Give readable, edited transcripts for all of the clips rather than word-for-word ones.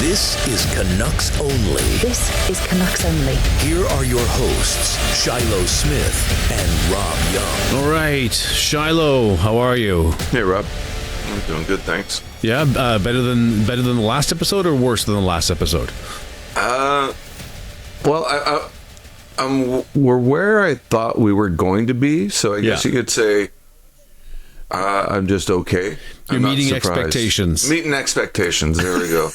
This is Canucks Only. This is Canucks Only. Here are your hosts, Shylo Smith and Rob Young. All right, Shylo, how are you? Hey, Rob. I'm doing good, thanks. Yeah, better than the last episode or worse than the last episode? Well, we're where I thought we were going to be, so I guess you could say I'm just okay. You're meeting expectations. Meeting expectations, there we go.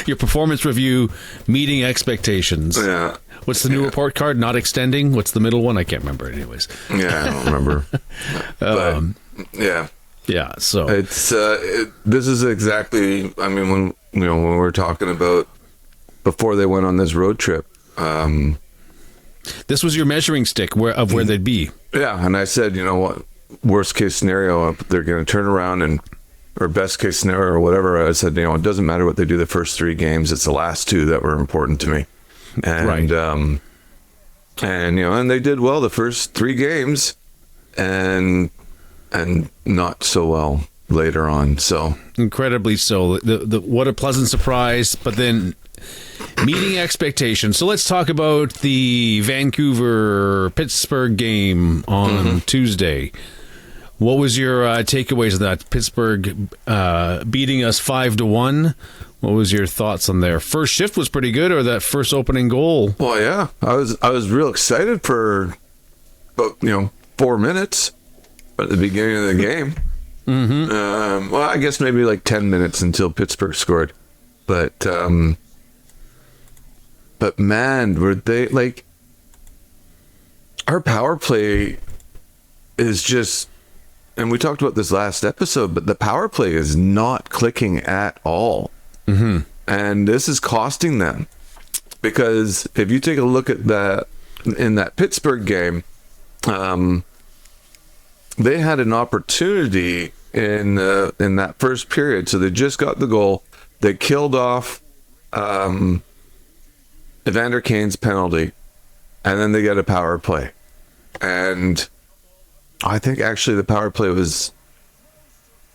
Your performance review, meeting expectations. Yeah. What's the new report card? Not extending? What's the middle one? I can't remember anyways. Yeah, I don't remember. But, yeah. Yeah, so it's this is exactly, I mean, when we're talking about before they went on this road trip, this was your measuring stick of where they'd be. Yeah, and I said, you know what, worst case scenario, they're going to turn around or best case scenario or whatever. I said, you know, it doesn't matter what they do the first three games. It's the last two that were important to me. And, right. And, you know, and they did well the first three games and not so well later on. So incredibly so. What a pleasant surprise, but then meeting expectations. So let's talk about the Vancouver-Pittsburgh game on Tuesday. What was your takeaways of that? Pittsburgh beating us 5-1. What was your thoughts on their first shift? Was pretty good, or that first opening goal? Well, yeah, I was real excited for about 4 minutes at the beginning of the game. Well, I guess maybe like 10 minutes until Pittsburgh scored, but man, were they like, our power play is just. And we talked about this last episode, but the power play is not clicking at all. And this is costing them. Because if you take a look at that, in that Pittsburgh game, they had an opportunity in that first period. So they just got the goal. They killed off Evander Kane's penalty. And then they get a power play. And I think actually the power play was,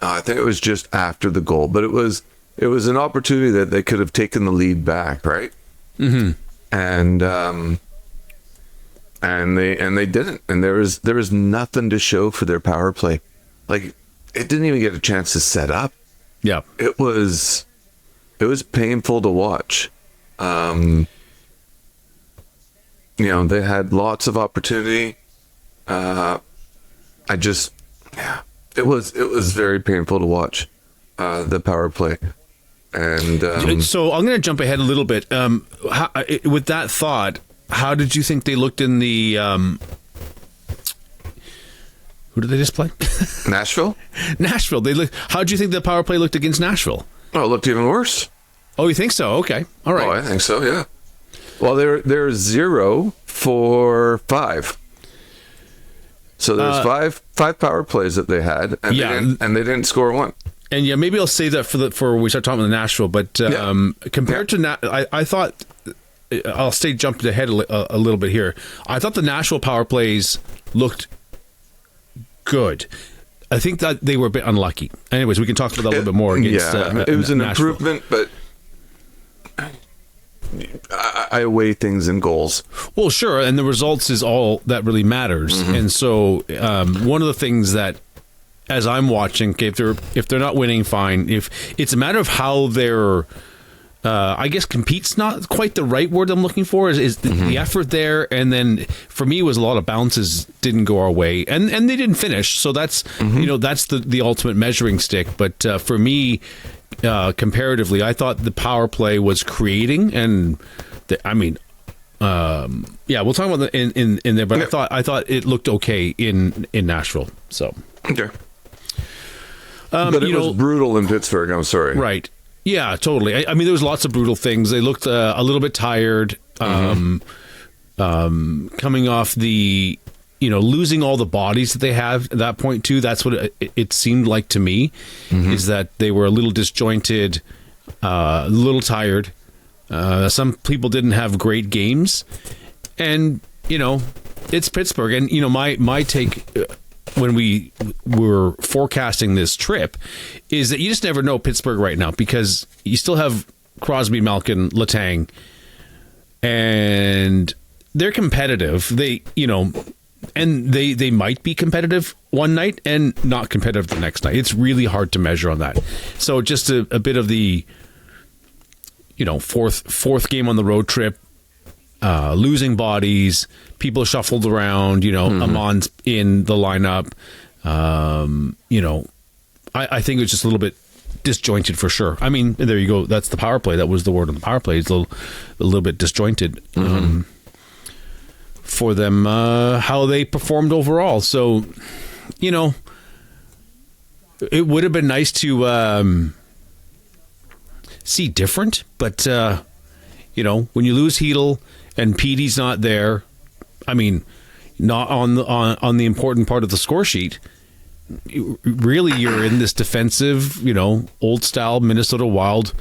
I think it was just after the goal, but it was an opportunity that they could have taken the lead back, right? And they didn't, and there was nothing to show for their power play. Like, it didn't even get a chance to set up. Yeah, it was painful to watch. They had lots of opportunity. It was very painful to watch the power play, and so I'm going to jump ahead a little bit. With that thought, how did you think they looked in the? Who did they just play? Nashville. Nashville. How did you think the power play looked against Nashville? Oh, it looked even worse. Oh, you think so? Okay, all right. Oh, I think so. Yeah. Well, they're 0 for 5. So there's five power plays that they had, and they didn't score one. And yeah, maybe I'll save that for when we start talking about Nashville. But compared to I thought I'll jumped ahead a little bit here. I thought the Nashville power plays looked good. I think that they were a bit unlucky. Anyways, we can talk about that a little bit more. Against, it was an Nashville. improvement, but I weigh things in goals. Well, sure, and the results is all that really matters. And so, one of the things that, as I'm watching, if they're not winning, fine. If it's a matter of how they're, I guess compete's not quite the right word I'm looking for. Is the effort there? And then for me, it was a lot of bounces didn't go our way, and they didn't finish. So that's that's the ultimate measuring stick. But for me. Comparatively, I thought the power play was creating, and we'll talk about in there. But I thought it looked okay in Nashville. So okay, but it was brutal in Pittsburgh. I'm sorry. Right? Yeah, totally. I mean, there was lots of brutal things. They looked a little bit tired, coming off the. Losing all the bodies that they have at that point too. That's what it seemed like to me, is that they were a little disjointed, a little tired. Some people didn't have great games, and it's Pittsburgh. And my take when we were forecasting this trip is that you just never know Pittsburgh right now, because you still have Crosby, Malkin, Letang, and they're competitive. They, and they might be competitive one night and not competitive the next night. It's really hard to measure on that. So just a bit of the, fourth game on the road trip, losing bodies, people shuffled around, Amon's in the lineup. I think it was just a little bit disjointed for sure. I mean, there you go. That's the power play. That was the word on the power play. It's a little bit disjointed for them, how they performed overall. So, it would have been nice to see different, but when you lose Hedl and Petey's not there, I mean, not on the important part of the score sheet. Really, you're in this defensive, old style Minnesota Wild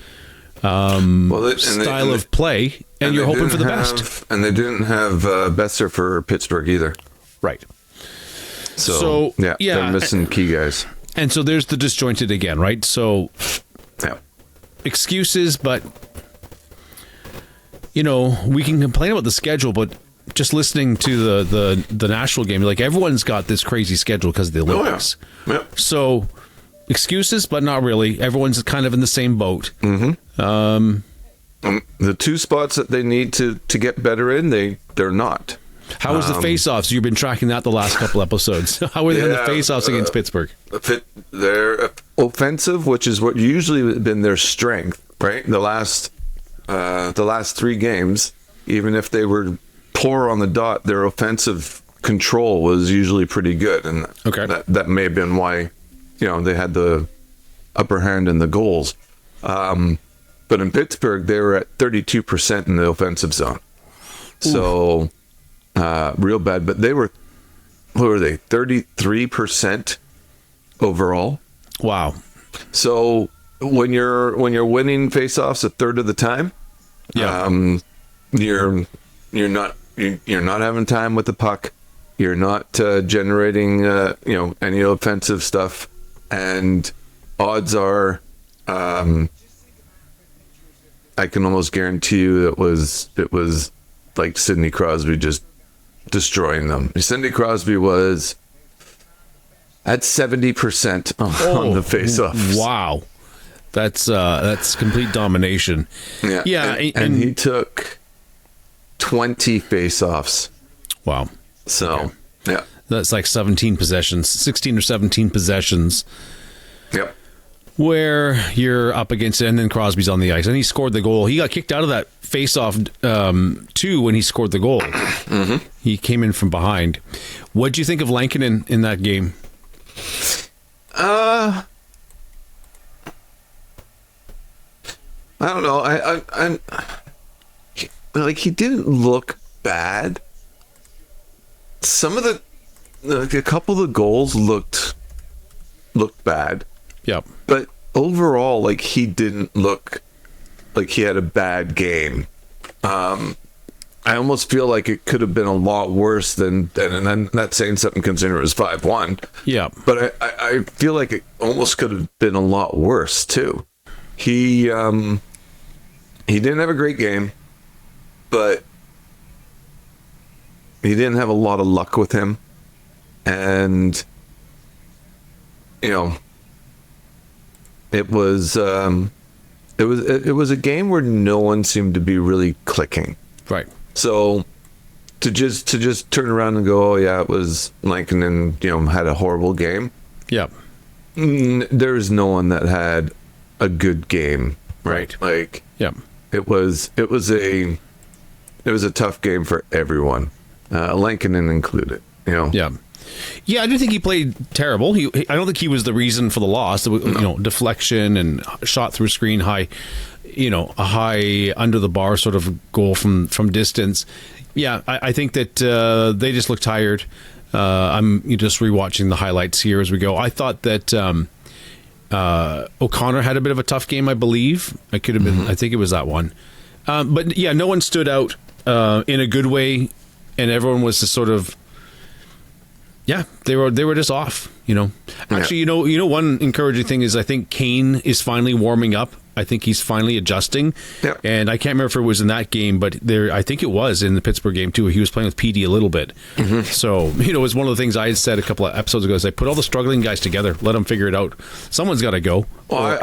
style of play, and you're hoping for the best. And they didn't have Besser for Pittsburgh either. Right. So they're missing key guys. And so there's the disjointed again, right? So excuses, but we can complain about the schedule, but just listening to the Nashville game, like everyone's got this crazy schedule because of the Olympics. Oh, yeah. So excuses, but not really. Everyone's kind of in the same boat. The two spots that they need to get better in, they're not. How was the face-offs? You've been tracking that the last couple episodes. How were they in the face-offs against Pittsburgh? They're offensive, which is what usually been their strength, right? The last 3 games, even if they were poor on the dot, their offensive control was usually pretty good, and that may have been why they had the upper hand in the goals. But in Pittsburgh, they were at 32% in the offensive zone, so real bad. But they were, what were they? 33% overall. Wow. So when you're winning faceoffs a third of the time, you're not having time with the puck. You're not generating any offensive stuff, and odds are, I can almost guarantee you it was like Sidney Crosby just destroying them. Sidney Crosby was at 70% on the faceoffs. Wow, that's complete domination. Yeah, and he took 20 faceoffs. Wow. So, yeah. That's like 16 or 17 possessions. Yep. Where you're up against it, and then Crosby's on the ice. And he scored the goal. He got kicked out of that face-off, too, when he scored the goal. He came in from behind. What did you think of Lankinen in that game? I don't know. I he didn't look bad. Some of a couple of the goals looked bad. Yep. But overall, he didn't look like he had a bad game. I almost feel like it could have been a lot worse than, and I'm not saying something considering it was 5-1. Yeah. But I feel like it almost could have been a lot worse too. He didn't have a great game, but he didn't have a lot of luck with him, and it was a game where no one seemed to be really clicking. Right. So to just turn around and go, oh yeah, it was Lincoln and had a horrible game. Yeah. There's no one that had a good game. Right. It was a tough game for everyone, Lankinen included. Yeah. Yeah, I didn't think he played terrible. I don't think he was the reason for the loss. Deflection and shot through screen, a high under the bar sort of goal from distance. Yeah, I think that they just look tired. I'm just rewatching the highlights here as we go. I thought that O'Connor had a bit of a tough game, I believe. I could have been. I think it was that one. But yeah, no one stood out in a good way, and everyone was just sort of Yeah, they were just off, Actually, one encouraging thing is I think Kane is finally warming up. I think he's finally adjusting. Yeah. And I can't remember if it was in that game, but I think it was in the Pittsburgh game too. He was playing with PD a little bit. Mm-hmm. So, it was one of the things I had said a couple of episodes ago is I put all the struggling guys together, let them figure it out. Someone's got to go. Well,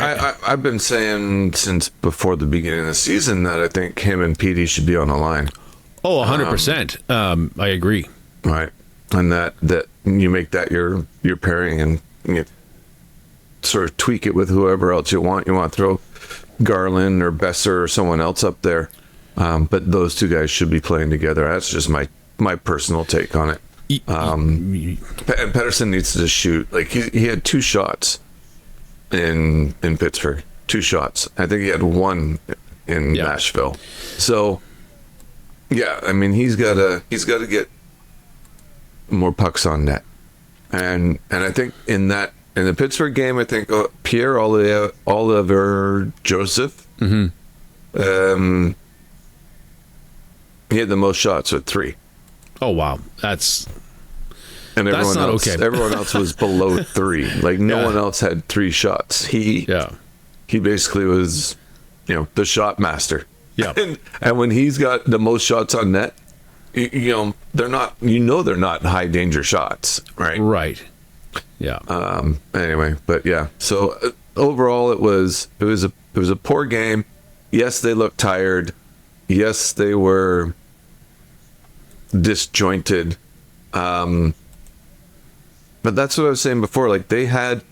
I've been saying since before the beginning of the season that I think him and PD should be on a line. Oh, 100%. I agree. Right. And that you make that your pairing, and you sort of tweak it with whoever else you want. You want to throw Garland or Besser or someone else up there. But those two guys should be playing together. That's just my personal take on it. And Pettersson needs to just shoot. Like he had 2 shots in Pittsburgh. 2 shots. I think he had 1 in Nashville. So yeah, I mean he's got to get more pucks on net. And I think in the Pittsburgh game, I think Pierre Oliver Joseph, mm-hmm. He had the most shots with 3. Oh wow, that's everyone not else. Okay. Everyone else was below 3. Like no one else had 3 shots. He basically was, the shot master. Yeah, and when he's got the most shots on net, they're not. They're not high danger shots, right? Right. Yeah. Anyway, but yeah. So overall, it was a poor game. Yes, they looked tired. Yes, they were disjointed. But that's what I was saying before. Like they had,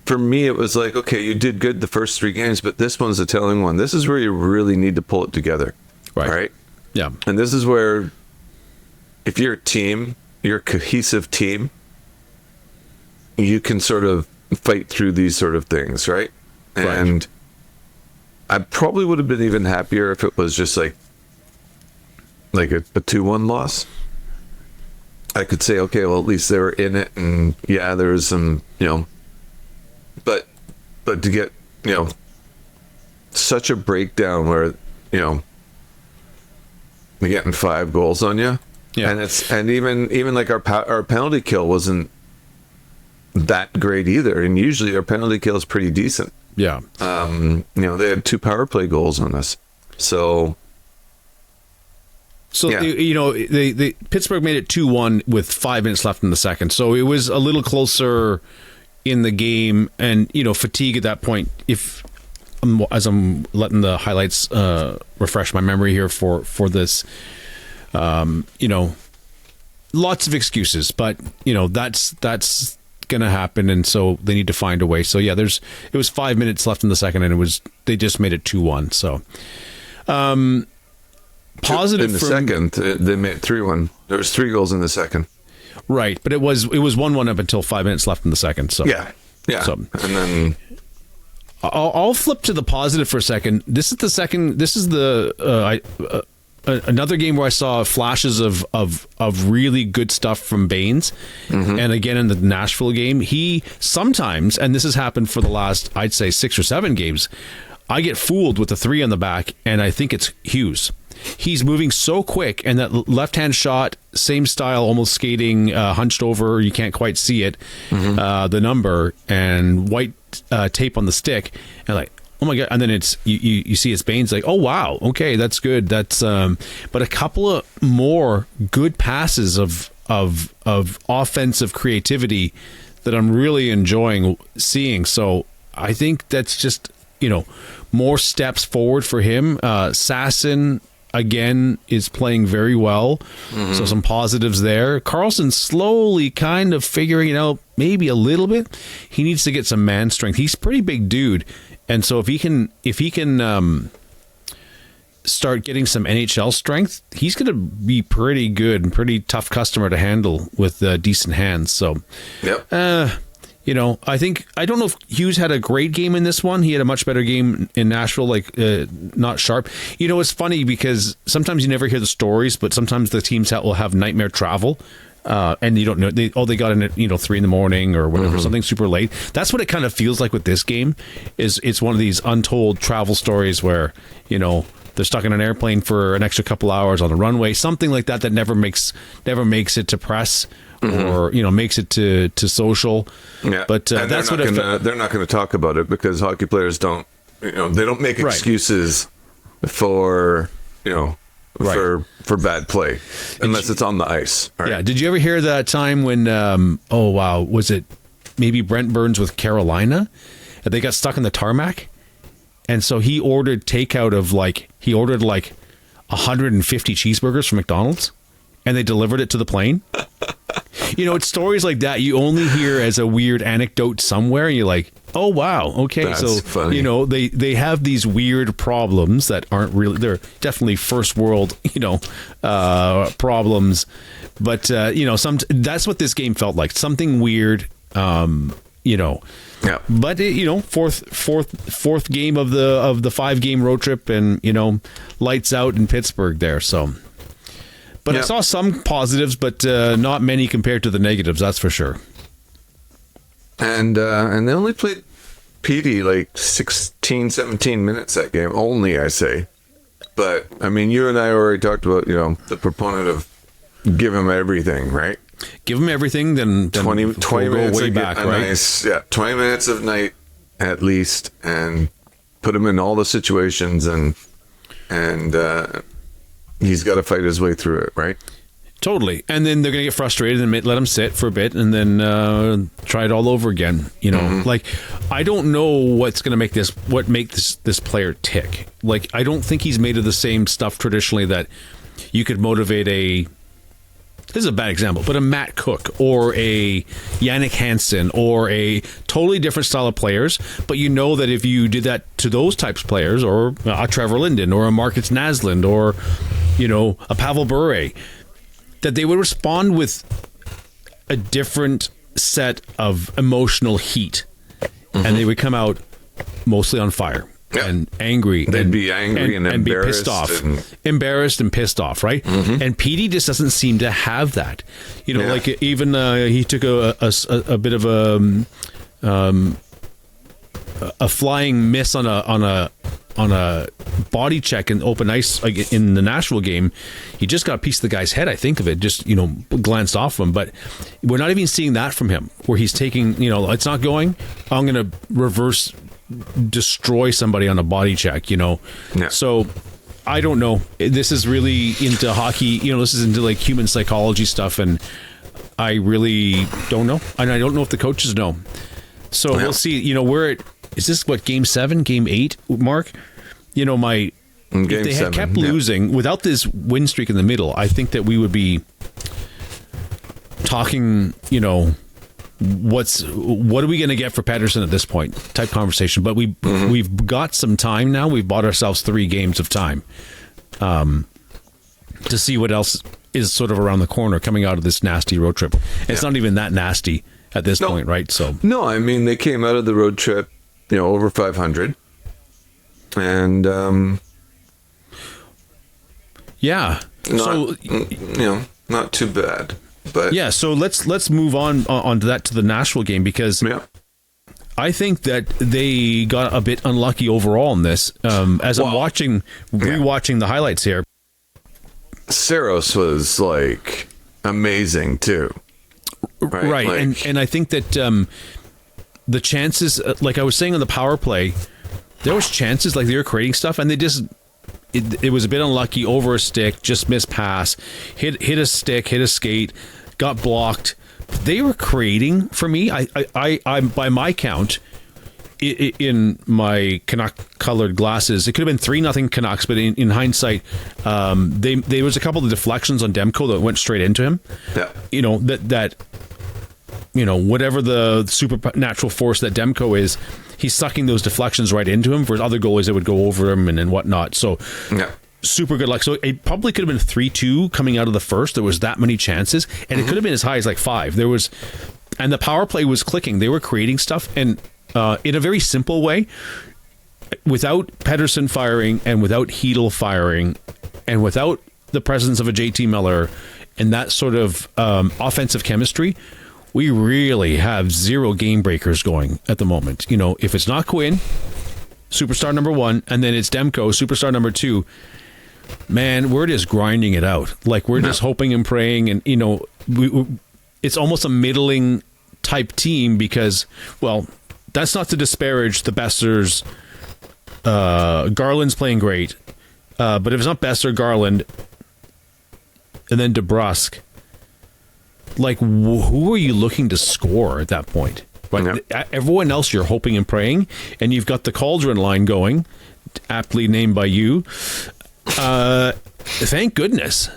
for me, it was like, okay, you did good the first 3 games, but this one's a telling one. This is where you really need to pull it together, right? Yeah. And this is where, if you're a team, you're a cohesive team, you can sort of fight through these sort of things, right? And I probably would have been even happier if it was just like a 2-1 loss. I could say, okay, well, at least they were in it, and yeah, there was some, but to get, such a breakdown where, they're getting 5 goals on you. Yeah. And even like our penalty kill wasn't that great either, and usually our penalty kill is pretty decent. Yeah. They had 2 power play goals on us. So yeah. they Pittsburgh made it 2-1 with 5 minutes left in the second. So it was a little closer in the game, and fatigue at that point. As I'm letting the highlights refresh my memory here for this. Lots of excuses, but that's going to happen, and so they need to find a way. So yeah, it was 5 minutes left in the second, and they just made it 2-1. So positive in the second, they made 3-1. There was 3 goals in the second, right? But it was 1-1 up until 5 minutes left in the second. So yeah. So, and then I'll flip to the positive for a second. This is the second. This is another game where I saw flashes of really good stuff from Baines. Mm-hmm. And again, in the Nashville game, he sometimes, and this has happened for the last, I'd say 6 or 7 games, I get fooled with the 3 on the back, and I think it's Juuse. He's moving so quick, and that left-hand shot, same style, almost skating, hunched over, you can't quite see it, the number, and white tape on the stick, and like, oh my God. And then it's you see it's Baines, like, oh wow, okay, that's good. That's but a couple of more good passes of offensive creativity that I'm really enjoying seeing. So I think that's just, more steps forward for him. Sasson again is playing very well. Mm-hmm. So some positives there. Carlson slowly kind of figuring it out maybe a little bit. He needs to get some man strength. He's a pretty big dude. And so if he can start getting some NHL strength, he's going to be pretty good and pretty tough customer to handle with decent hands. So, yep. I don't know if Juuse had a great game in this one. He had a much better game in Nashville, not sharp. It's funny because sometimes you never hear the stories, but sometimes the teams will have nightmare travel. And you don't know, they got in at 3 a.m. or whatever, something super late. That's what it kind of feels like with this game. It's one of these untold travel stories where they're stuck in an airplane for an extra couple hours on the runway, something like that never makes it to press or makes it to social. Yeah, but that's what they're not going to talk about it because hockey players don't they don't make excuses for for bad play unless it's on the ice. Right? Yeah. Did you ever hear that time when was it maybe Brent Burns with Carolina? They got stuck in the tarmac, and so he ordered takeout of 150 cheeseburgers from McDonald's, and they delivered it to the plane. It's stories like that you only hear as a weird anecdote somewhere, and you're like, oh wow, okay. That's so funny. They have these weird problems that aren't really, they're definitely first world problems, but that's what this game felt like, something weird. Yeah. But fourth game of the 5-game road trip, and lights out in Pittsburgh there. So, but I saw some positives, but not many compared to the negatives. That's for sure. And they only played PD like 16, 17 minutes that game. Only, I say. But I mean, you and I already talked about the proponent of give him everything, right? Give him everything, then 20 we'll minutes go way back, right? Nice, 20 minutes of night at least, and put him in all the situations, and he's got to fight his way through it, right? Totally. And then they're going to get frustrated and let him sit for a bit, and then try it all over again. Like, I don't know what's going to make this player tick. Like, I don't think he's made of the same stuff traditionally that you could motivate this is a bad example, but a Matt Cook or a Yannick Hansen or a totally different style of players. But that if you did that to those types of players, or a Trevor Linden or a Marcus Naslund or, a Pavel Bure, that they would respond with a different set of emotional heat, and they would come out mostly on fire. Yeah. And angry. They'd be angry and be pissed off. Embarrassed and pissed off, right? And PD just doesn't seem to have that. Like even he took a bit of a flying miss on a body check in open ice in the Nashville game. He just got a piece of the guy's head, I think of it, just glanced off him. But we're not even seeing that from him, where he's taking, it's not going, I'm going to reverse destroy somebody on a body check, So I don't know. This is really into hockey, this is into like human psychology stuff, and I really don't know. And I don't know if the coaches know. So we'll see, where is this, game 7, game 8, Mark? If they had kept losing without this win streak in the middle, I think that we would be talking, what are we going to get for Pettersson at this point type conversation. But we've got some time now. We've bought ourselves 3 games of time to see what else is sort of around the corner coming out of this nasty road trip. It's not even that nasty at this point, right? So no, I mean, they came out of the road trip over 500, and not too bad. But yeah, so let's move on to that, to the Nashville game, because I think that they got a bit unlucky overall in this. I'm rewatching the highlights here. Saros was like amazing too, right? And I think that the chances, like I was saying on the power play, there was chances, like they were creating stuff, and they just. It was a bit unlucky, over a stick, just missed pass, hit a stick, hit a skate, got blocked. They were creating for me. I by my count, in my Canuck colored glasses, it could have been 3-0 Canucks, but in hindsight, there was a couple of deflections on Demko that went straight into him. Yeah, whatever the supernatural force that Demko is, he's sucking those deflections right into him. For other goalies, it would go over him and whatnot. So, super good luck. So it probably could have been 3-2 coming out of the first. There was that many chances, and it could have been as high as like 5. And the power play was clicking. They were creating stuff, and in a very simple way, without Pettersson firing, and without Hedl firing, and without the presence of a JT Miller, and that sort of offensive chemistry. We really have 0 game breakers going at the moment. If it's not Quinn, superstar number 1, and then it's Demko, superstar number 2. Man, we're just grinding it out. Like, we're just hoping and praying, and it's almost a middling type team because, well, that's not to disparage the Besters. Garland's playing great, but if it's not Bester, Garland, and then DeBrusque, like, who are you looking to score at that point? Right? Yeah. Everyone else you're hoping and praying, and you've got the Cauldron line going, aptly named by you. Thank goodness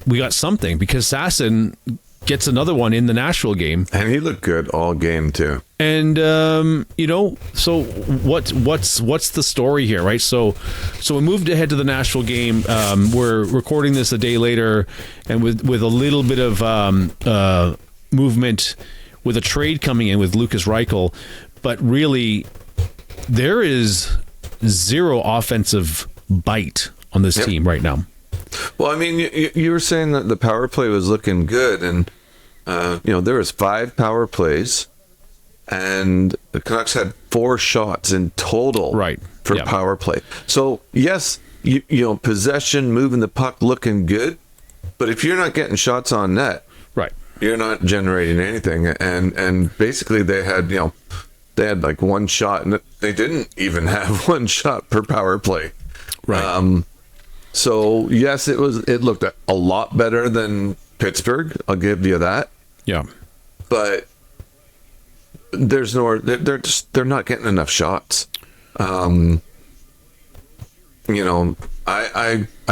we got something, because Sasson gets another one in the Nashville game, and he looked good all game too. And so what's the story here, right? So we moved ahead to the Nashville game. We're recording this a day later, and with a little bit of movement with a trade coming in with Lucas Reichel, but really there is zero offensive bite on this team right now. Well, I mean, you were saying that the power play was looking good, and there was 5 power plays, and the Canucks had 4 shots in total for power play. So yes, you possession, moving the puck, looking good, but if you're not getting shots on net, you're not generating anything. And basically they had like 1 shot, and they didn't even have 1 shot per power play. Right. So yes, it looked a lot better than Pittsburgh. I'll give you that. Yeah. But they're not getting enough shots. I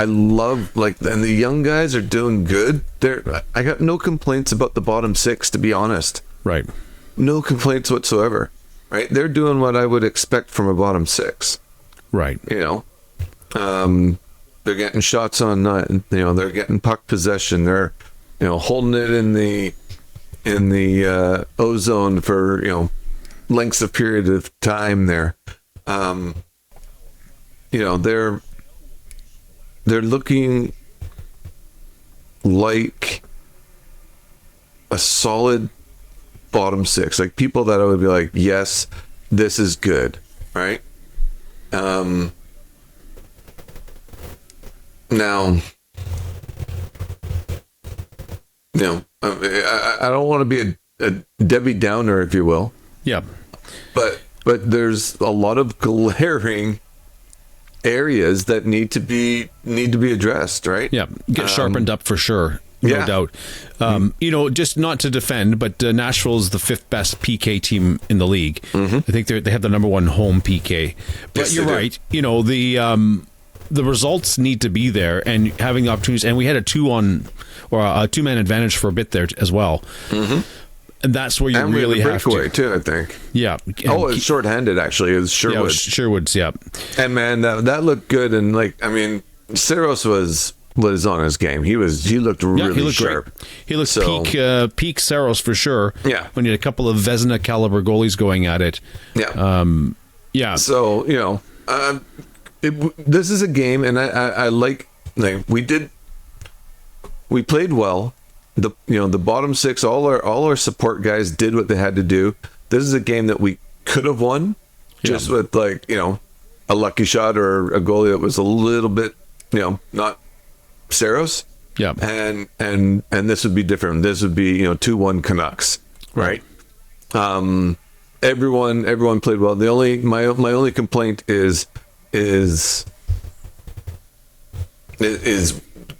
love, like, and the young guys are doing good. I got no complaints about the bottom 6, to be honest. Right. No complaints whatsoever. Right. They're doing what I would expect from a bottom 6. Right. They're getting shots on net. They're getting puck possession. They're, holding it in the ozone for lengths of period of time there. They're looking like a solid bottom 6, like people that I would be like, yes, this is good, right? Now, I don't want to be a Debbie Downer, if you will. Yeah. But there's a lot of glaring areas that need to be addressed, right? Yeah. Get sharpened up for sure. No doubt. Just not to defend, but Nashville is the 5th best PK team in the league. Mm-hmm. I think they have the number 1 home PK. But yes, you're right. The results need to be there, and having the opportunities. And we had a 2-man advantage for a bit there as well. Mm-hmm. And that's where you really have to. Breakaway too, I think. Yeah. It's shorthanded, actually. It was Sherwood. Yeah, it was Sherwood's, yeah. And man, that looked good. And Saros was on his game. He looked really sharp. Great. He looked peak Saros for sure. Yeah. When you had a couple of Vezina caliber goalies going at it. Yeah. Yeah. So, this is a game, and I like we played well. The bottom 6, all our support guys did what they had to do. This is a game that we could have won, just with a lucky shot or a goalie that was a little bit not Saros. Yeah. And this would be different. This would be 2-1 Canucks, right? Everyone played well. My only complaint is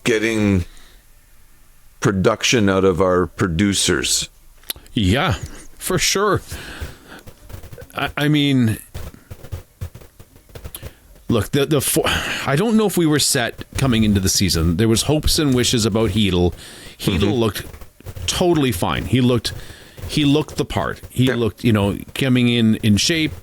getting production out of our producers. Yeah, for sure. I mean, look, I don't know if we were set coming into the season. There was hopes and wishes about Hedl. Hedl looked totally fine. He looked the part. He looked, coming in shape.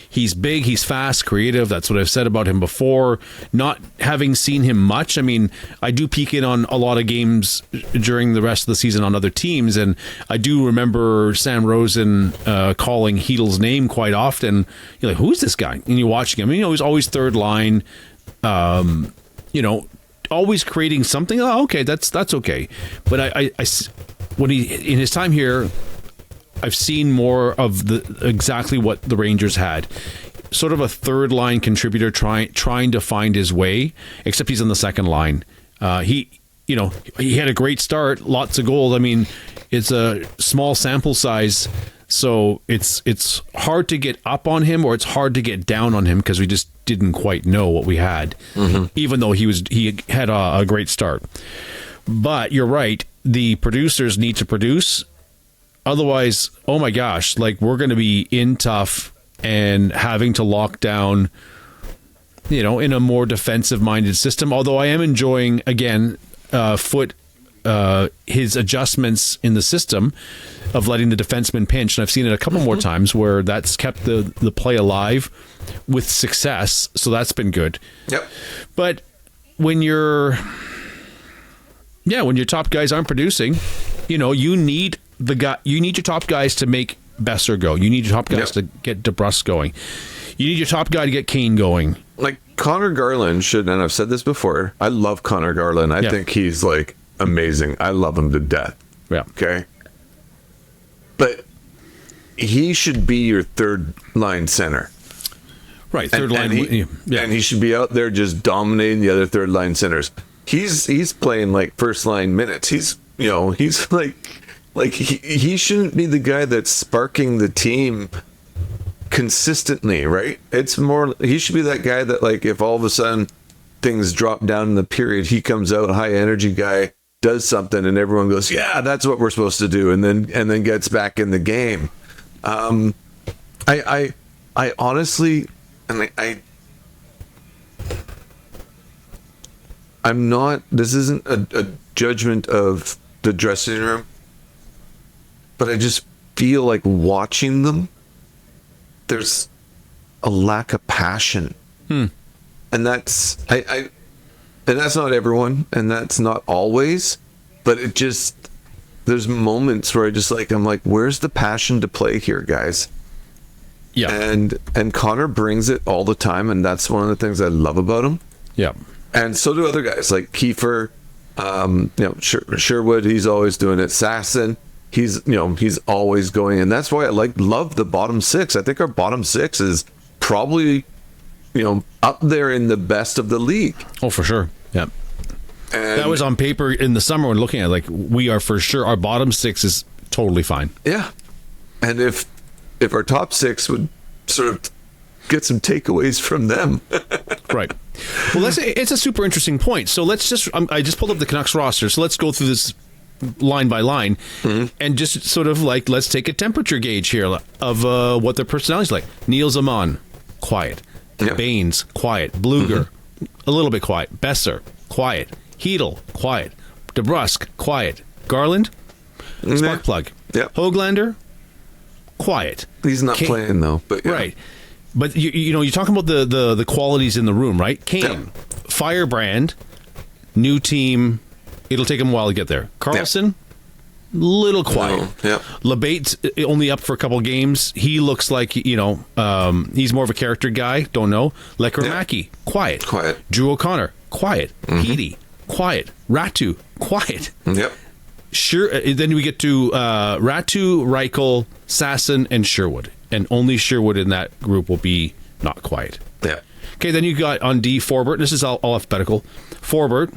He's big, he's fast, creative. That's what I've said about him before. Not having seen him much, I mean, I do peek in on a lot of games during the rest of the season on other teams, and I do remember Sam Rosen calling Hedl's name quite often. You're like, who's this guy? And you're watching him. He's always third line, always creating something. Oh, okay, that's okay. But I when in his time here, I've seen more of exactly what the Rangers had. sort of a third line contributor trying to find his way, except he's on the second line. He had a great start, lots of goals. I mean, it's a small sample size, so it's hard to get up on him or it's hard to get down on him because we just didn't quite know what we had, even though he had a great start. But you're right, the producers need to produce. Otherwise, oh my gosh, like we're going to be in tough and having to lock down, in a more defensive-minded system. Although I am enjoying, again, his adjustments in the system of letting the defenseman pinch. And I've seen it a couple more times where that's kept the play alive with success. So that's been good. Yep. But when your top guys aren't producing, you need your top guys to make Besser go. You need your top guys to get DeBrusk going. You need your top guy to get Kane going. Like Connor Garland should, and I've said this before, I love Connor Garland. I think he's like amazing. I love him to death. Yeah. Okay. But he should be your third line center. Right. Third line. And he should be out there just dominating the other third line centers. He's playing like first line minutes. He's like he shouldn't be the guy that's sparking the team consistently, right? It's more, he should be that guy that, like, if all of a sudden things drop down in the period, he comes out, high energy guy, does something, and everyone goes, yeah, that's what we're supposed to do, and then gets back in the game. I honestly, and I'm not, this isn't a judgment of the dressing room, but I just feel like watching them, there's a lack of passion. And that's, and that's not everyone, and that's not always, but it just, there's moments where I'm like, where's the passion to play here, guys? Yeah. And Connor brings it all the time, and that's one of the things I love about him. Yeah. And so do other guys like Kiefer, Sherwood, he's always doing it. Sasson, he's always going, and that's why I love the bottom six. I think our bottom six is probably, up there in the best of the league. Oh, for sure. Yeah. And that was on paper in the summer when looking at it, like, we are for sure, our bottom six is totally fine. Yeah. And if our top six would sort of get some takeaways from them. Right. Well, it's a super interesting point. So let's just, I just pulled up the Canucks roster. So let's go through this line by line and just sort of like, let's take a temperature gauge here of what their personality's like. Neil Zaman, quiet. Yep. Baines, quiet. Bluger, a little bit quiet. Besser, quiet. Hedel, quiet. DeBrusk, quiet. Garland, spark plug. Yep. Höglander, quiet. He's not playing though, but yeah. Right. But you're talking about the qualities in the room, right? Kane, firebrand, new team. It'll take him a while to get there. Carlson, little quiet. No. LeBate's only up for a couple games. He looks like he's more of a character guy. Don't know. Lekkerimäki, quiet. Drew O'Connor, quiet. Heedy, quiet. Ratu, quiet. Yep. Sure. Then we get to Ratu, Reichel, Sasson, and Sherwood. And only Sherwood in that group will be not quiet. Yeah. Okay, then you got on D, Forbert. This is all alphabetical. Forbert,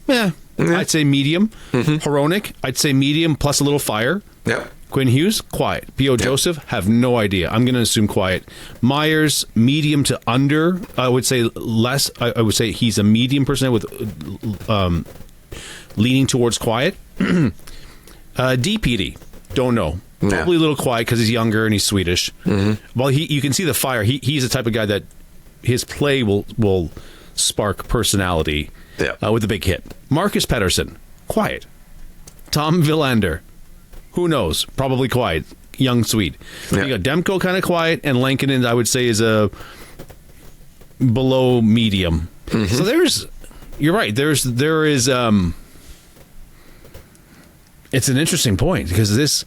I'd say medium. Hronek, I'd say medium plus a little fire. Yeah. Quinn Hughes, quiet. P.O. Joseph, have no idea. I'm going to assume quiet. Myers, medium to under. I would say less. I would say he's a medium person with leaning towards quiet. DPD, don't know. Probably a little quiet because he's younger and he's Swedish. Well, you can see the fire. He's the type of guy that his play will spark personality with a big hit. Marcus Pettersson, quiet. Tom Willander, who knows? Probably quiet. Young Swede. You got Demko kind of quiet, and Lankinen, I would say, is a below medium. So you're right. There is. It's an interesting point because this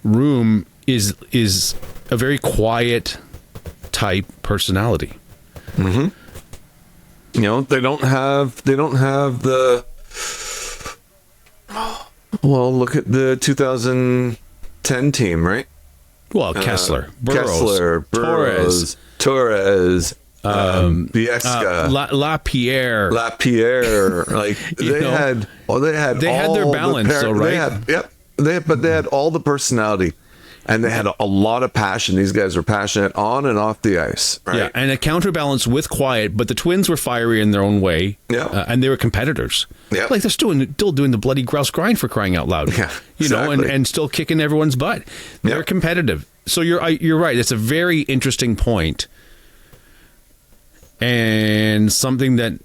room is a very quiet type personality. They don't have the, well, look at the 2010 team, right? Well, Kessler, Burrows, Torres, Biesca, Lapierre. Like they had their balance, right? But they had all the personality, and they had a lot of passion. These guys were passionate on and off the ice, right? Yeah, and a counterbalance with quiet. But the Twins were fiery in their own way, and they were competitors. Yeah, like they're still doing the bloody grouse grind, for crying out loud. Yeah, exactly. and still kicking everyone's butt. They're competitive. So you're right. It's a very interesting point, and something that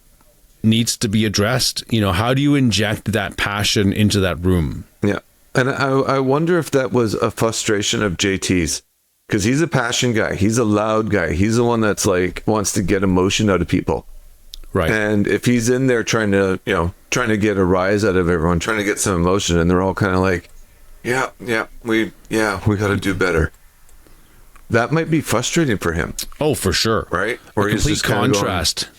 needs to be addressed. How do you inject that passion into that room? Yeah. And I wonder if that was a frustration of JT's, because he's a passion guy. He's a loud guy. He's the one that's like wants to get emotion out of people. Right. And if he's in there trying to get a rise out of everyone, trying to get some emotion, and they're all kind of like, we got to do better. That might be frustrating for him. Oh, for sure. Right? Or complete he's just contrast.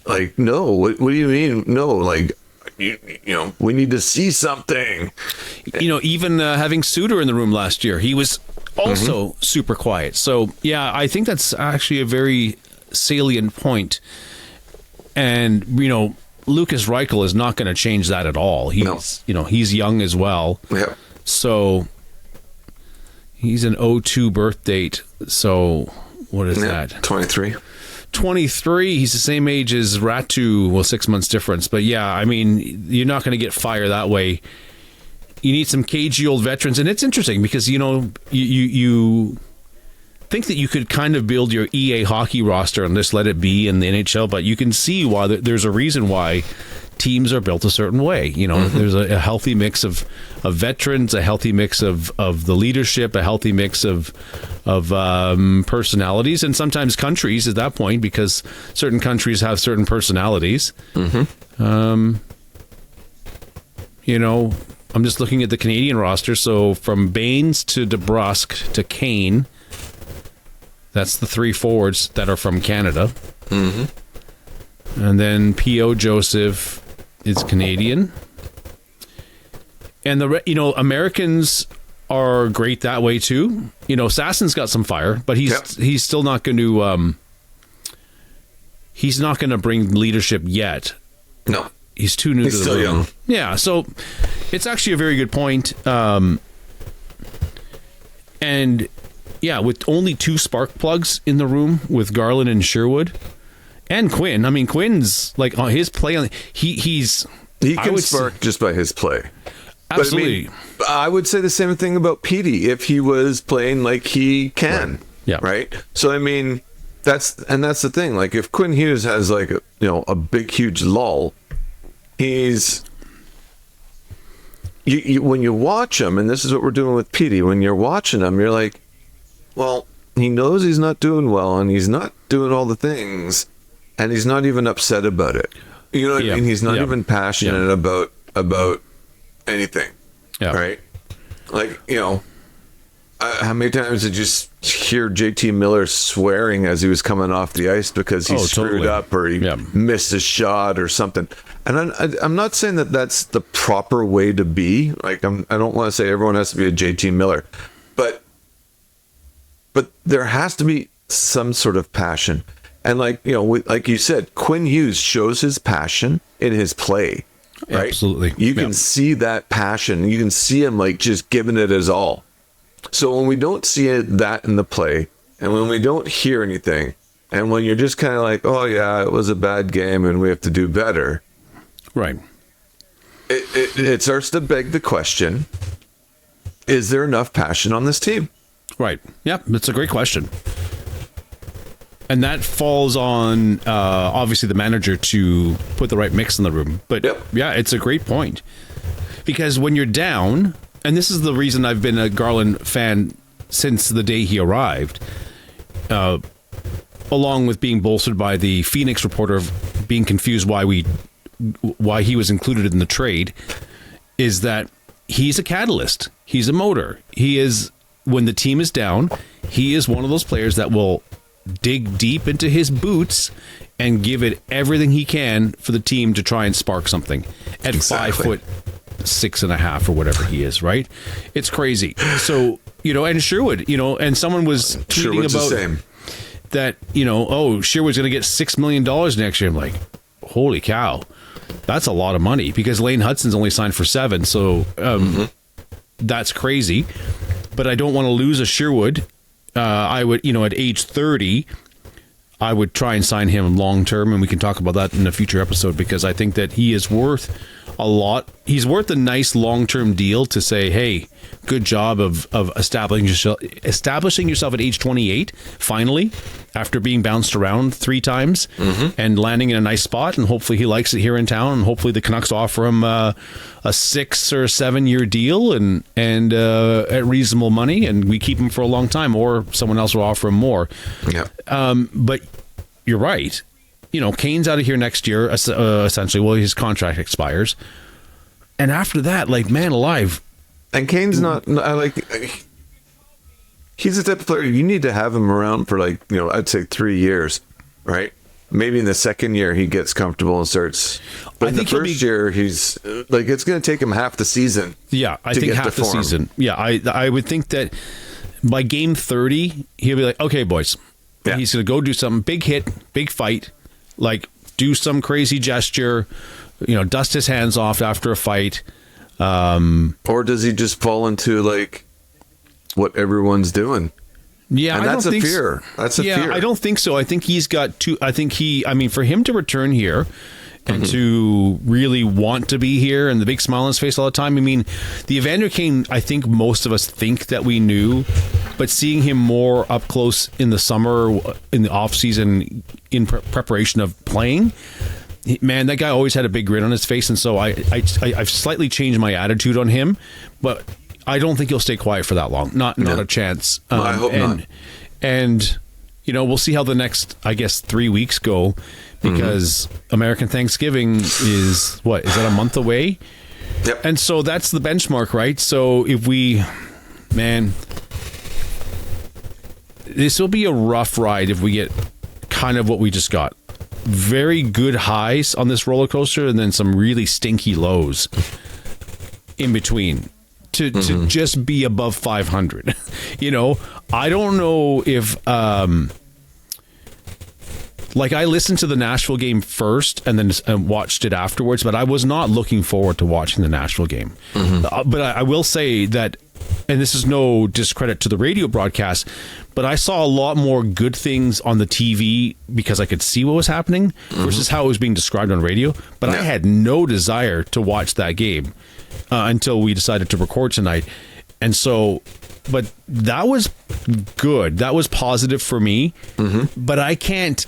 Going, like, no, what do you mean? No, like, we need to see something. Even having Suter in the room last year, he was also super quiet. So, yeah, I think that's actually a very salient point. And, Lucas Reichel is not going to change that at all. He's young as well. Yeah. So, he's an 02 birth date. So, what is that? 23. 23. He's the same age as Ratu. Well, 6 months difference. But yeah, I mean, you're not going to get fire that way. You need some cagey old veterans. And it's interesting because, you think that you could kind of build your EA hockey roster and just let it be in the NHL. But you can see why there's a reason why teams are built a certain way. There's a healthy mix of veterans, a healthy mix of the leadership, a healthy mix of personalities, and sometimes countries at that point, because certain countries have certain personalities. I'm just looking at the Canadian roster. So from Baines to DeBrusk to Kane, that's the three forwards that are from Canada. And then P.O. Joseph is Canadian. And Americans are great that way too. Sassen's got some fire, but he's still not going to he's not going to bring leadership yet. No. He's too new to the still room. Young. Yeah, so it's actually a very good point. And yeah, with only two spark plugs in the room with Garland and Sherwood and Quinn. I mean, Quinn's like on his play. He can spark just by his play. Absolutely. But I would say the same thing about Petey if he was playing like he can. Right. Yeah. Right. So I mean, that's the thing. Like if Quinn Hughes has like a big huge lull, he's when you watch him, and this is what we're doing with Petey. When you're watching him, you're like, well, he knows he's not doing well, and he's not doing all the things, and he's not even upset about it. You know what I mean? He's not even passionate about anything. Yeah. Right? Like, how many times did you hear JT Miller swearing as he was coming off the ice because he screwed up or he missed a shot or something? And I'm not saying that that's the proper way to be. Like, I don't want to say everyone has to be a JT Miller, but there has to be some sort of passion. And like you said, Quinn Hughes shows his passion in his play. Right? Absolutely. You can see that passion. You can see him like just giving it his all. So when we don't see that in the play, and when we don't hear anything, and when you're just kind of like, oh yeah, it was a bad game and we have to do better. Right. It starts to beg the question, is there enough passion on this team? Right. Yeah, that's a great question. And that falls on, obviously, the manager to put the right mix in the room. But, yeah, it's a great point. Because when you're down, and this is the reason I've been a Garland fan since the day he arrived, along with being bolstered by the Phoenix reporter of being confused why he was included in the trade, is that he's a catalyst. He's a motor. He is, when the team is down, he is one of those players that will dig deep into his boots and give it everything he can for the team to try and spark something at 5'6.5" or whatever he is, right? It's crazy. So, and Sherwood, and someone was tweeting Sherwood's about the same. that, Sherwood's going to get $6 million next year. I'm like, holy cow, that's a lot of money, because Lane Hudson's only signed for 7. So that's crazy. But I don't want to lose a Sherwood. I would, at age 30, I would try and sign him long term, and we can talk about that in a future episode, because I think that he is worth a lot. He's worth a nice long-term deal to say, hey, good job of establishing yourself at age 28, finally, after being bounced around 3 times and landing in a nice spot, and hopefully he likes it here in town, and hopefully the Canucks offer him a 6 or 7 year deal and at reasonable money, and we keep him for a long time, or someone else will offer him more. Yeah. But you're right. Kane's out of here next year, essentially. Well, his contract expires. And after that, man alive. And Kane's not he's the type of player you need to have him around for I'd say 3 years, right? Maybe in the second year he gets comfortable and starts. But in the first year, he's it's going to take him half the season. Yeah, I think half the season. Yeah, I would think that by game 30, he'll be like, okay, boys. Yeah. He's going to go do something, big hit, big fight. Do some crazy gesture, dust his hands off after a fight. Or does he just fall into what everyone's doing? Yeah, and that's a fear. That's a fear. I don't think so. I think he's got to. For him to return here and to really want to be here and the big smile on his face all the time. The Evander Kane, I think most of us think that we knew, but seeing him more up close in the summer, in the off season, in preparation of playing, man, that guy always had a big grin on his face, and so I've slightly changed my attitude on him, but I don't think he'll stay quiet for that long. Not a chance. I hope not. And we'll see how the next, 3 weeks go, because American Thanksgiving is that a month away? Yep. And so that's the benchmark, right? So if this will be a rough ride if we get kind of what we just got. Very good highs on this roller coaster, and then some really stinky lows in between to just be above 500. I don't know if I listened to the Nashville game first and then watched it afterwards, but I was not looking forward to watching the Nashville game. But I will say that, and this is no discredit to the radio broadcast, but I saw a lot more good things on the TV because I could see what was happening versus how it was being described on radio. But I had no desire to watch that game until we decided to record tonight. And so, but that was good. That was positive for me. But I can't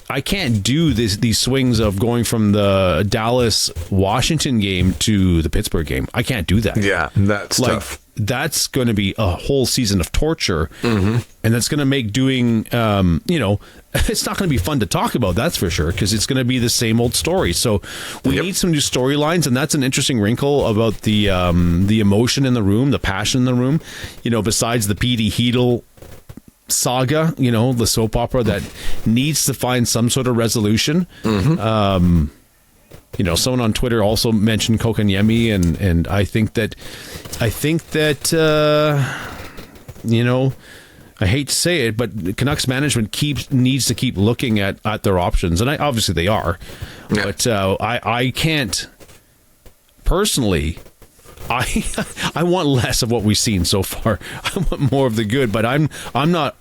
do these swings of going from the Dallas Washington game to the Pittsburgh game. I can't do that. Yeah, that's tough. That's going to be a whole season of torture, and that's going to make doing, it's not going to be fun to talk about, that's for sure, because it's going to be the same old story. So we need some new storylines, and that's an interesting wrinkle about the emotion in the room, the passion in the room, besides the Petey Heedle saga, the soap opera that needs to find some sort of resolution. Someone on Twitter also mentioned Kokanyemi, and I think that I hate to say it, but Canucks management needs to keep looking at their options, and obviously they are. Yeah. But I can't personally. I want less of what we've seen so far. I want more of the good, but I'm not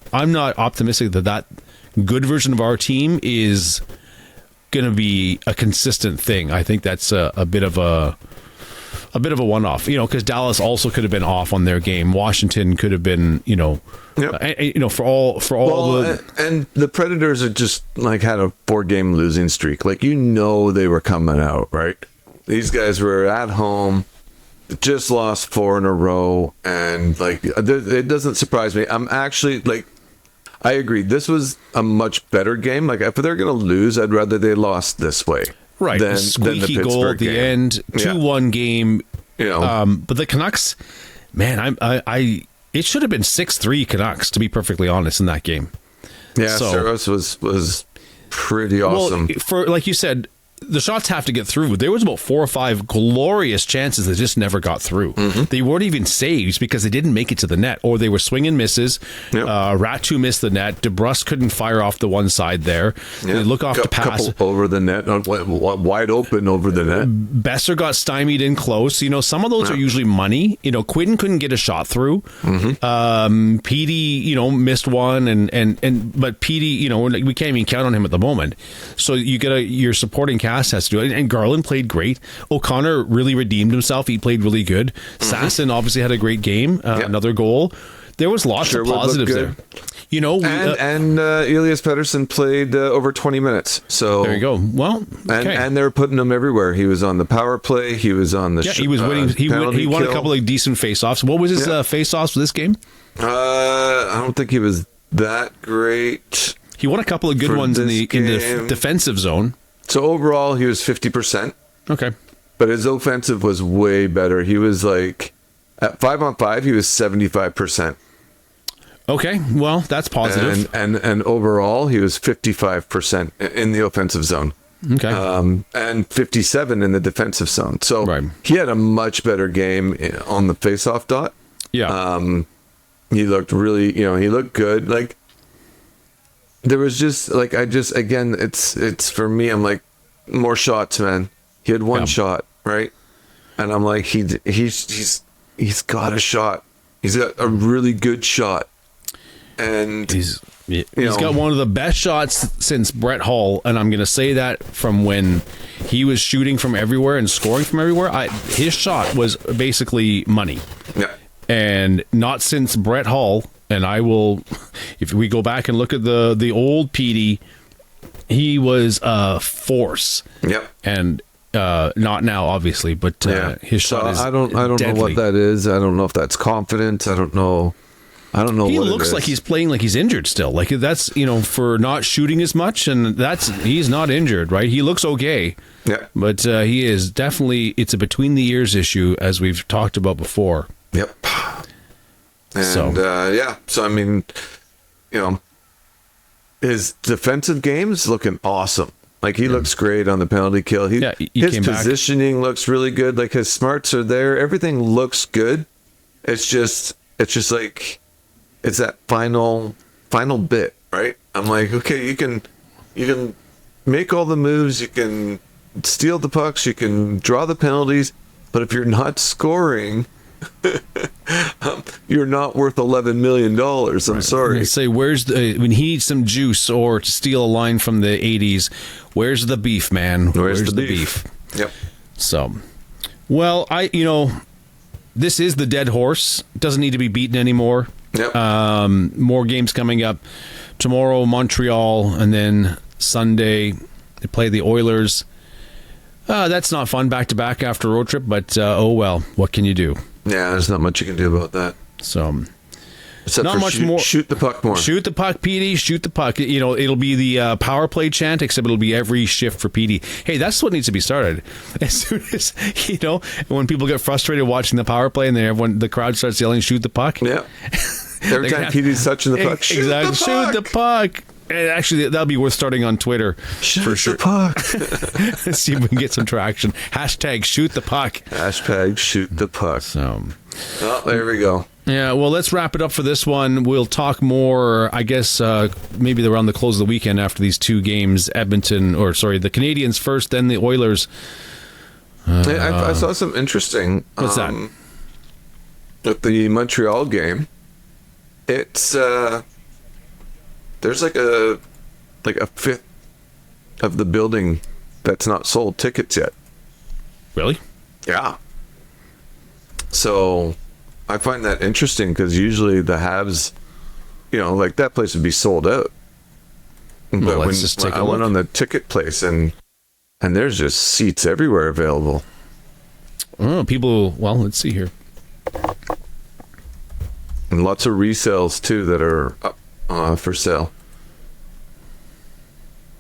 optimistic that good version of our team is going to be a consistent thing. I think that's a bit of a one-off, because Dallas also could have been off on their game. Washington could have been, for all and the Predators are just had a 4-game losing streak. They were coming out, right? These guys were at home, just lost 4 in a row, and it doesn't surprise me. I'm actually I agree. This was a much better game. If they're going to lose, I'd rather they lost this way. Right. Than squeaky the Pittsburgh goal at the game. end, 2-1 game. But the Canucks, man, it should have been 6-3 Canucks, to be perfectly honest, in that game. Yeah, Saros was pretty awesome. Well, for like you said, the shots have to get through. There was about 4 or 5 glorious chances that just never got through. They weren't even saves because they didn't make it to the net, or they were swing and misses. Yep. Ratu missed the net. DeBrusque couldn't fire off the one side there. They look off to pass. Couple over the net, wide open over the net. Besser got stymied in close. Some of those are usually money. Quinn couldn't get a shot through. Petey, missed one, but Petey, we can't even count on him at the moment. So your supporting cast has to do it. And Garland played great. O'Connor really redeemed himself. He played really good. Sasson obviously had a great game. Another goal. There was lots of positives there. And Elias Pettersson played over 20 minutes. So there you go. Well, okay. and they're putting him everywhere. He was on the power play. He was on the. He was winning. He won a couple of decent faceoffs. What was his faceoffs for this game? I don't think he was that great. He won a couple of good ones in the defensive zone. So overall, he was 50%. Okay, but his offensive was way better. He was like at 5-on-5, he was 75%. Okay, well, that's positive. And overall, he was 55% in the offensive zone. Okay. And 57 in the defensive zone. So he had a much better game on the faceoff dot. Yeah. He looked really, he looked good. Like, there was just, like, again, it's for me, I'm like, more shots, man. He had one shot, right? And I'm like, he's got a shot. He's got a really good shot. And he's got one of the best shots since Brett Hull, and I'm going to say that from when he was shooting from everywhere and scoring from everywhere. His shot was basically money. Yeah. And not since Brett Hull, and I will, if we go back and look at the old PD, he was a force. Yep. And not now, obviously, but his shot is I don't know what that is. I don't know if that's confidence. I don't know. He looks like he's playing like he's injured still. Like that's, for not shooting as much, and he's not injured, right? He looks okay. Yeah. But he is definitely, it's a between the ears issue, as we've talked about before. Yep. And so I mean, his defensive game's looking awesome. Like, he looks great on the penalty kill. His positioning looks really good. Like, his smarts are there. Everything looks good. It's just like, it's that final bit, right? I'm like, okay, you can make all the moves, you can steal the pucks, you can draw the penalties, but if you're not scoring, you're not worth $11 million. I'm sorry. Say, when he needs some juice, or to steal a line from the 80s, where's the beef, man? Where's the beef? Yep. So, well, this is the dead horse. It doesn't need to be beaten anymore. Yep. More games coming up. Tomorrow, Montreal, and then Sunday, they play the Oilers. That's not fun back-to-back after a road trip, but oh well, what can you do? Yeah, there's not much you can do about that. So, except not much more. Shoot the puck more. Shoot the puck, PD. Shoot the puck. It'll be the power play chant, except it'll be every shift for PD. Hey, that's what needs to be started. As soon as when people get frustrated watching the power play, and then the crowd starts yelling, "Shoot the puck!" Yeah. Every time PD's touching the puck, shoot the puck. And actually, that'll be worth starting on Twitter for sure. The puck. See if we can get some traction. Hashtag shoot the puck. Hashtag shoot the puck. So, there we go. Yeah, well, let's wrap it up for this one. We'll talk more, I guess, maybe around the close of the weekend after these two games. The Canadians first, then the Oilers. I saw some interesting. What's that? At the Montreal game, it's there's like a fifth of the building that's not sold tickets yet. Really? Yeah. So I find that interesting, because usually the Habs, like, that place would be sold out. Well, let's just take a look. I went on the ticket place, and there's just seats everywhere available. Oh, let's see here. And lots of resales too that are up for sale.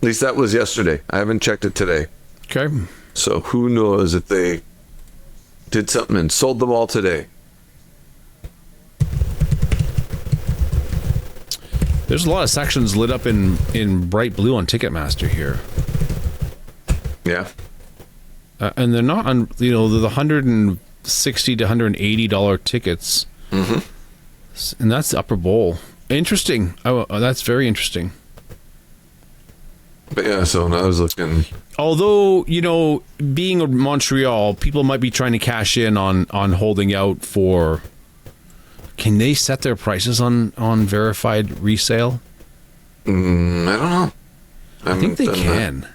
At least that was yesterday. I haven't checked it today. Okay. So who knows if they did something and sold them all today. There's a lot of sections lit up in bright blue on Ticketmaster here. Yeah. And they're not on, they're the $160 to $180 tickets. Mm-hmm. And that's the upper bowl. Interesting. Oh, that's very interesting. But yeah, so when I was looking... Although, being in Montreal, people might be trying to cash in on holding out for... Can they set their prices on verified resale? I don't know. I think they can.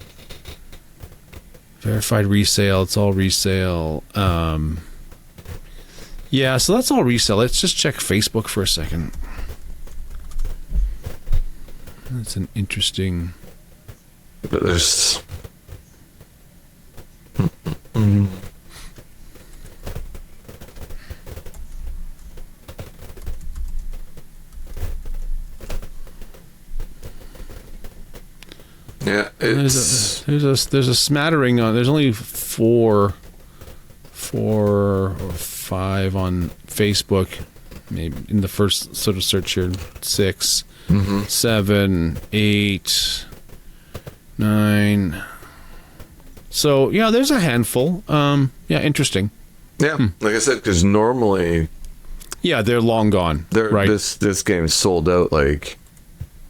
Verified resale. It's all resale. Yeah, so that's all resale. Let's just check Facebook for a second. That's an interesting... But there's... Yeah, it's... There's a smattering on... There's only four or five on Facebook. Maybe in the first sort of search here. 6, 7, 8... 9. So yeah, there's a handful. Yeah, interesting. Yeah, like I said, because normally, yeah, they're long gone. Right. This game sold out like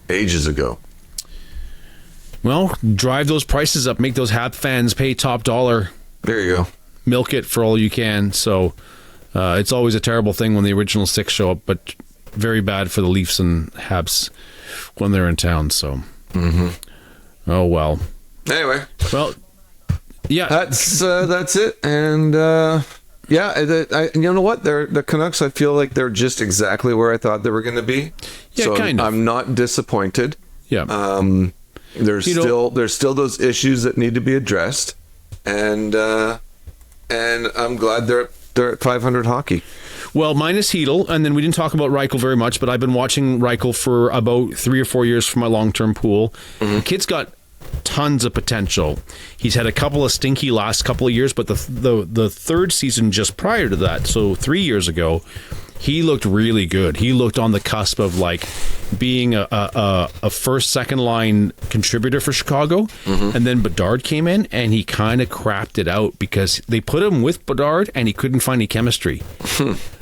ages ago. Well, drive those prices up, make those Hab fans pay top dollar. There you go. Milk it for all you can. So it's always a terrible thing when the original 6 show up, but very bad for the Leafs and Habs when they're in town. So. Oh well. Anyway, well, yeah, that's it, and yeah, you know what? The Canucks. I feel like they're just exactly where I thought they were going to be. Yeah, so kind of. I'm not disappointed. Yeah. There's still those issues that need to be addressed, and I'm glad they're at 500 hockey. Well, minus Hedl, and then we didn't talk about Reichel very much, but I've been watching Reichel for about 3 or 4 years for my long-term pool. The kid's got tons of potential. He's had a couple of stinky last couple of years, but the third season just prior to that, so 3 years ago, he looked really good. He looked on the cusp of like being a first, second line contributor for Chicago. And then Bedard came in and he kind of crapped it out because they put him with Bedard and he couldn't find any chemistry.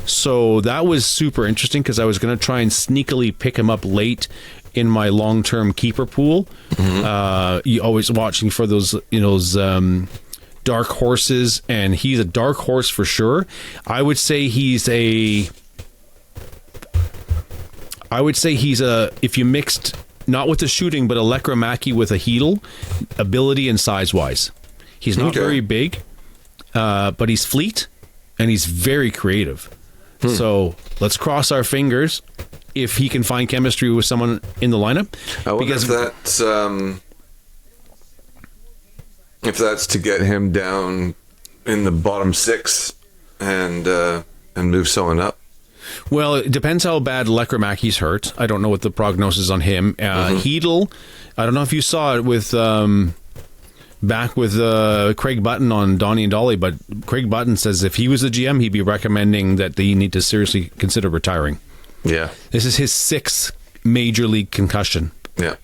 So that was super interesting because I was going to try and sneakily pick him up late in my long-term keeper pool. You always watching for those, dark horses, and he's a dark horse for sure. I would say he's a, if you mixed, not with the shooting, but a Lekramaki with a Hedl, ability and size-wise. He's not very big, but he's fleet, and he's very creative. So let's cross our fingers if he can find chemistry with someone in the lineup. I wonder if that's to get him down in the bottom 6 and move someone up. Well, it depends how bad Lekramaki's hurt. I don't know what the prognosis is on him. Hedl, I don't know if you saw it with back with Craig Button on Donnie and Dolly, but Craig Button says if he was the GM, he'd be recommending that they need to seriously consider retiring. Yeah. This is his 6th major league concussion. Yeah.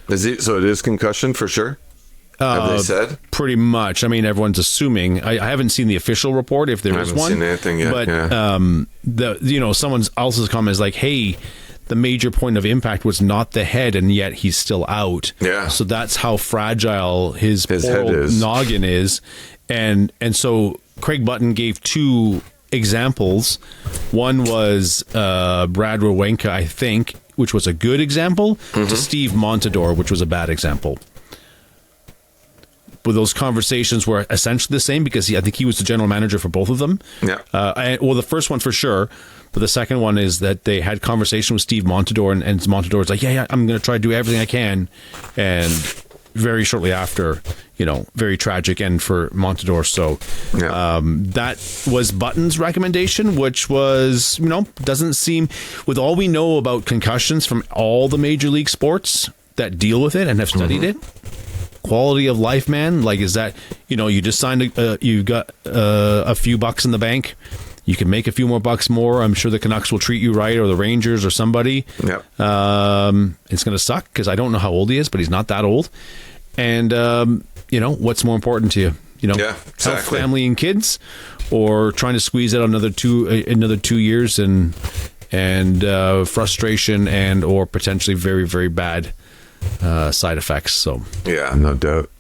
So it is concussion for sure? Have they said? Pretty much. I mean, everyone's assuming. I haven't seen the official report if there is one. I haven't seen anything yet. But someone else's comment is like, "Hey, the major point of impact was not the head, and yet he's still out." Yeah. So that's how fragile his head is. Noggin is, and so Craig Button gave 2 examples. One was Brad Rowenka, I think, which was a good example, to Steve Montador, which was a bad example. But those conversations were essentially the same because I think he was the general manager for both of them. Yeah. Well, the first one for sure, but the second one is that they had conversation with Steve Montador, and Montador's like, yeah, I'm going to try to do everything I can, and very shortly after, very tragic end for Montador. So that was Button's recommendation, which was, doesn't seem, with all we know about concussions from all the major league sports that deal with it and have studied it, quality of life, man, like, is that, you just signed, you got a few bucks in the bank, you can make a few more bucks more. I'm sure the Canucks will treat you right, or the Rangers or somebody. It's going to suck because I don't know how old he is, but he's not that old. And what's more important to you? Yeah, exactly. Health, family, and kids, or trying to squeeze out another 2 years and frustration and or potentially very, very bad side effects. So yeah, no doubt.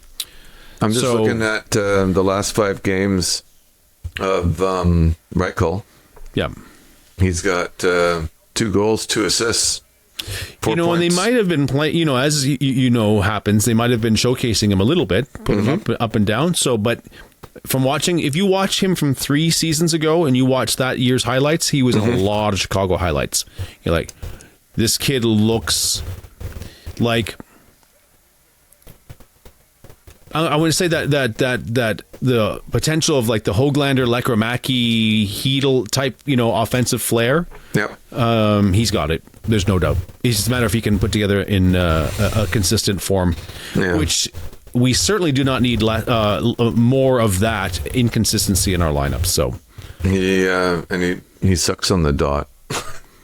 I'm just looking at the last 5 games of Reichel. Yeah, he's got 2 goals, 2 assists. 4 points. And they might have been playing, as happens, they might have been showcasing him a little bit, putting him up and down. So, but from watching, if you watch him from 3 seasons ago and you watch that year's highlights, he was in a lot of Chicago highlights. You're like, this kid looks like, I want to say that the potential of like the Höglander, Lekkerimäki, Hedl type, offensive flair. Yep. He's got it. There's no doubt. It's just a matter if he can put together in a consistent form, which we certainly do not need more of that inconsistency in our lineup. So he sucks on the dot.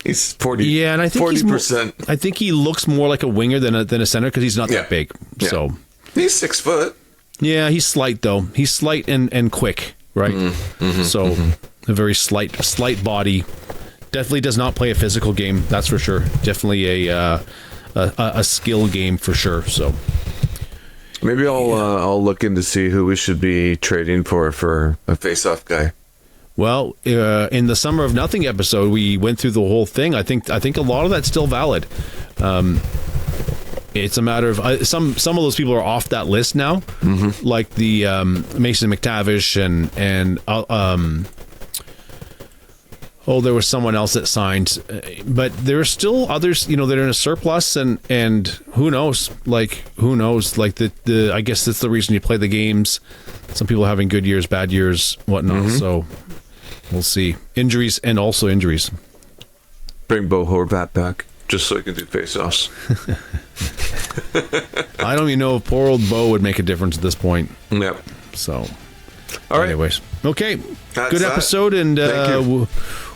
He's 40. Yeah, and I think 40%. I think he looks more like a winger than a center because he's not that big. Yeah. So he's 6 foot. Yeah, he's slight though. He's slight and quick, right? So a very slight body. Definitely does not play a physical game. That's for sure. Definitely a skill game for sure. So maybe I'll look in to see who we should be trading for a face-off guy. Well, in the Summer of Nothing episode, we went through the whole thing. I think a lot of that's still valid. It's a matter of some of those people are off that list now, like the Mason McTavish and there was someone else that signed, but there are still others, that are in a surplus, and who knows? Like the I guess that's the reason you play the games. Some people are having good years, bad years, whatnot. So we'll see. Injuries and also injuries. Bring Bo Horvat back just so he can do face-offs. I don't even know if poor old Bo would make a difference at this point. Yep. So, all right. Anyways, okay. That's good episode, and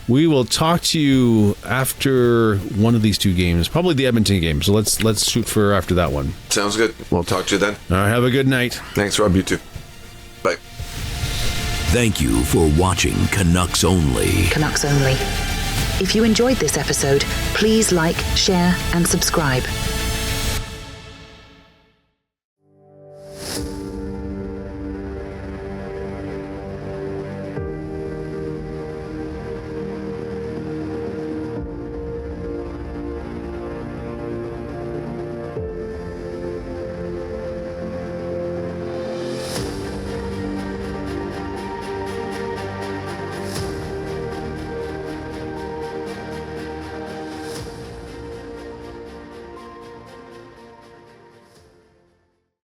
we will talk to you after one of these 2 games, probably the Edmonton game. So let's shoot for after that one. Sounds good. We'll talk to you then. All right. Have a good night. Thanks, Rob. You too. Bye. Thank you for watching Canucks Only. Canucks Only. If you enjoyed this episode, please like, share, and subscribe.